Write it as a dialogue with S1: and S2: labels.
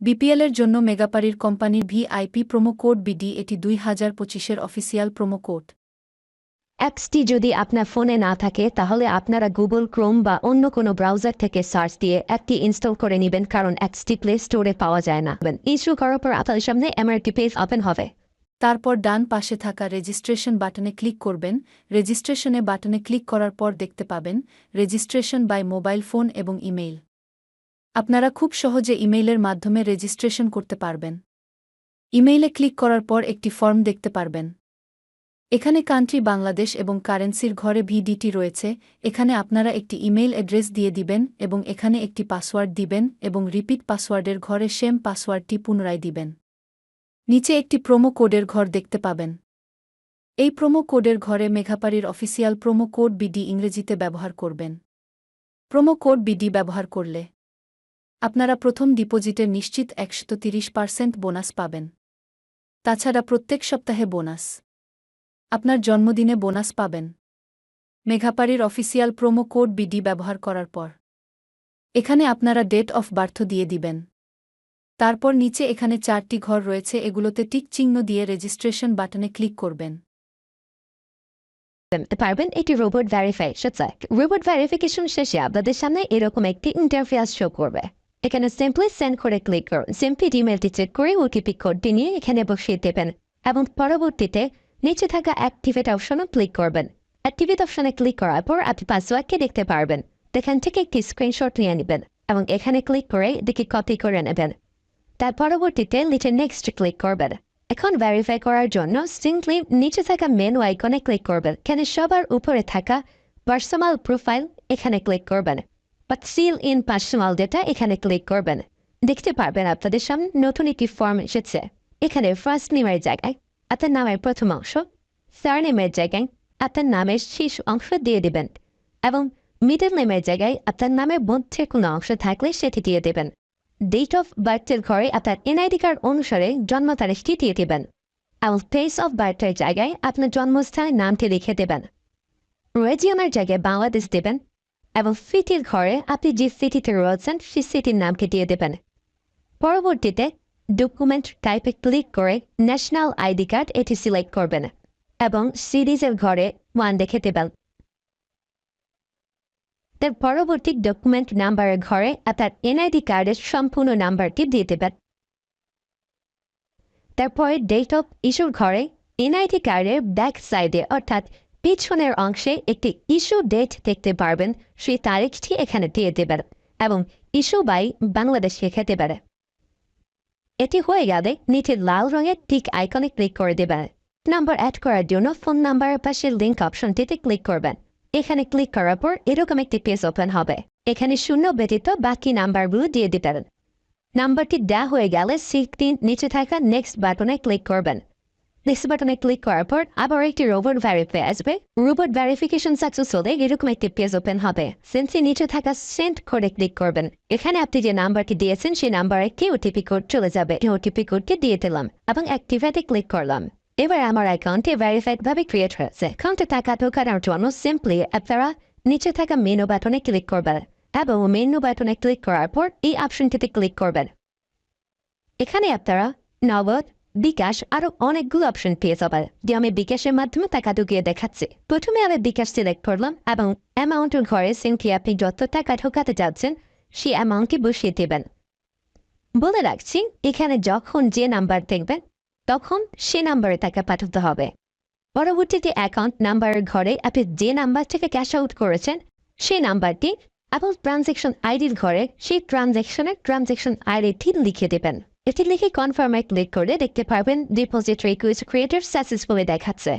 S1: বিপিএলের জন্য মেগাপারির কোম্পানির ভিআইপি প্রোমো কোড বিডি এটি 2025-এর অফিসিয়াল প্রোমো কোড।
S2: অ্যাপসটি যদি আপনার ফোনে না থাকে তাহলে আপনারা গুগল ক্রোম বা অন্য কোনো ব্রাউজার থেকে সার্চ দিয়ে অ্যাপটি ইনস্টল করে নেবেন, কারণ অ্যাপসটি প্লে স্টোরে পাওয়া যায় না। ইনস্টল করার পর আপনার সামনে এমআরটি পেজ ওপেন হবে।
S1: তারপর ডান পাশে থাকা রেজিস্ট্রেশন বাটনে ক্লিক করবেন। রেজিস্ট্রেশনে বাটনে ক্লিক করার পর দেখতে পাবেন রেজিস্ট্রেশন বাই মোবাইল ফোন এবং ইমেইল। আপনারা খুব সহজে ইমেইলের মাধ্যমে রেজিস্ট্রেশন করতে পারবেন। ইমেইলে ক্লিক করার পর একটি ফর্ম দেখতে পারবেন। এখানে কান্ট্রি বাংলাদেশ এবং কারেন্সির ঘরে ভিডিটি রয়েছে। এখানে আপনারা একটি ইমেইল অ্যাড্রেস দিয়ে দিবেন এবং এখানে একটি পাসওয়ার্ড দিবেন এবং রিপিট পাসওয়ার্ডের ঘরে সেম পাসওয়ার্ডটি পুনরায় দিবেন। নিচে একটি প্রোমো কোডের ঘর দেখতে পাবেন। এই প্রোমো কোডের ঘরে মেঘাপারির অফিসিয়াল প্রোমো কোড বিডি ইংরেজিতে ব্যবহার করবেন। প্রোমো কোড বিডি ব্যবহার করলে আপনারা প্রথম ডিপোজিটের নিশ্চিত 130% বোনাস পাবেন। তাছাড়া প্রত্যেক সপ্তাহে বোনাস, আপনার জন্মদিনে বোনাস পাবেন মেঘাপারির অফিসিয়াল প্রোমো কোড বিডি ব্যবহার করার পর। এখানে আপনারা ডেট অফ বার্থ দিয়ে দিবেন। তারপর নিচে এখানে 4টি ঘর রয়েছে, এগুলোতে টিক চিহ্ন দিয়ে রেজিস্ট্রেশন বাটনে ক্লিক করবেন।
S2: পারবেন এটি রোবট ভেরিফাই রোবট ভেরিফিকেশন শেষে আপনাদের সামনে এরকম একটি ইন্টারফেস শো করবে। এখানে সিম্পলি সেন্ড করে ক্লিক করুন। সিম্পলি ইমেলটি চেক করে ওটিপি কোডটি নিয়ে এখানে বসিয়ে দেবেন এবং পরবর্তীতে নিচে থাকা অ্যাক্টিভেট অপশনে ক্লিক করবেন। অ্যাক্টিভেট অপশনে ক্লিক করার পর আপনি পাসওয়ার্ডকে দেখতে পারবেন। এখান থেকে একটি স্ক্রিনশট নিয়ে নেবেন এবং এখানে ক্লিক করে এটিকে কপি করে নেবেন। তার পরবর্তীতে নিচে নেক্সট ক্লিক করবেন। এখন ভেরিফাই করার জন্য সিম্পলি নিচে থাকা মেনু আইকনে ক্লিক করবেন। এখানে সবার উপরে থাকা পার্সোনাল প্রোফাইল এখানে ক্লিক করবেন বা সিল ইন পার্সোনাল ডেটা এখানে ক্লিক করবেন। দেখতে পারবেন আপনাদের সামনে নতুন একটি ফর্ম এসেছে। এখানে ফার্স্ট নেমের জায়গায় আপনার নামের প্রথম অংশ, সারনেমের জায়গায় আপনার নামের শেষ অংশ দিয়ে দেবেন এবং মিডল নেমের জায়গায় আপনার নামের মধ্যে কোনো অংশ থাকলে সেটি দিয়ে দেবেন। ডেট অফ বার্থের ঘরে আপনার এনআইডি কার্ড অনুসারে জন্ম তারিখটি দিয়ে দেবেন এবং প্লেস অফ বার্থের জায়গায় আপনার জন্মস্থানের নামটি লিখে দেবেন। রিজিয়নের জায়গায় বাংলাদেশ দেবেন এবং সিটির ঘরে আপনি যে সিটিতে রয়েছেন সেই সিটির নামকে দিয়ে দেবেন। পরবর্তীতে ডকুমেন্ট টাইপে ক্লিক করে ন্যাশনাল আইডি কার্ড এটি সিলেক্ট করবেন এবং সিরিজের ঘরে 1 দেখে দেবেন। তার পরবর্তী ডকুমেন্ট নাম্বারের ঘরে আপনার এনআইডি কার্ডের সম্পূর্ণ নাম্বারটি দিয়ে দেবেন। তারপরে ডেট অফ ইস্যুর ঘরে এনআইডি কার্ডের ব্যাক সাইডে অর্থাৎ পিছনের অংশে একটি ইস্যু ডেট দেখতে পারবেন, সেই তারিখটি এখানে দিয়ে দেবেন এবং ইস্যু বাই বাংলাদেশ লিখে দেবেন। এটি হয়ে গেলে নিচে লাল রঙের টিক আইকনে ক্লিক করে দেবেন। নাম্বার অ্যাড করার জন্য ফোন নাম্বারের পাশে লিঙ্ক অপশনটিতে ক্লিক করবেন। এখানে ক্লিক করার পর এরকম একটি পেজ ওপেন হবে। এখানে 0 ব্যতীত বাকি নাম্বারগুলো দিয়ে দিবেন। নাম্বারটি দেওয়া হয়ে গেলে স্ক্রিন নিচে থাকা নেক্সট বাটনে ক্লিক করবেন। নেক্সট বাটনে ক্লিক করার পর আবার একটি রোবট ভেরিফাই আসবে। রোবট ভেরিফিকেশন সাকসেস হলে এরকম একটি পেজ ওপেন হবে। সিম্পলি নিচে থাকা সেন্ড করে ক্লিক করবেন। এখানে আপনি যে নাম্বারটি দিয়েছেন সেই নাম্বারে একটি ওটিপি কোড চলে যাবে। ওটিপি কোডটি দিয়ে দিলাম এবং অ্যাক্টিভেটে ক্লিক করলাম। এবার আমার অ্যাকাউন্টে ভেরিফাইড ভাবে ক্রিয়েট হয়েছে। অ্যাকাউন্টে টাকা ঢোকানোর জন্য সিম্পলি আপনারা নিচে থাকা মেনু বাটনে ক্লিক করবেন এবং মেনু বাটনে ক্লিক করার পর এই অপশনটিতে ক্লিক করবেন। এখানে আপনারা নগদ, বিকাশ আরো অনেকগুলো অপশন পেয়ে যাবেন। যে আমি বিকাশের মাধ্যমে টাকা ঢুকিয়ে দেখাচ্ছি। প্রথমে আমি বিকাশ সিলেক্ট করলাম এবং অ্যামাউন্টের ঘরে সিম্পলি আপনি যত টাকা ঢোকাতে যাচ্ছেন সেই অ্যামাউন্টটি বসিয়ে দেবেন। বলে রাখছি, এখানে যখন যে নাম্বার দেখবেন তখন সে নাম্বারে টাকা পাঠাতে হবে। পরবর্তীতে অ্যাকাউন্ট নাম্বারের ঘরে আপনি যে নাম্বার থেকে ক্যাশ আউট করেছেন সেই নাম্বারটি এবং ট্রানজ্যাকশন আইডির ঘরে সেই ট্রানজ্যাকশন আইডিটি লিখে দেবেন। এটি লিখে কনফার্মে ক্লিক করে দেখতে পারবেন ডিপোজিট রিকোয়েস্ট ক্রিয়েটেড সাকসেসফুলি দেখাচ্ছে।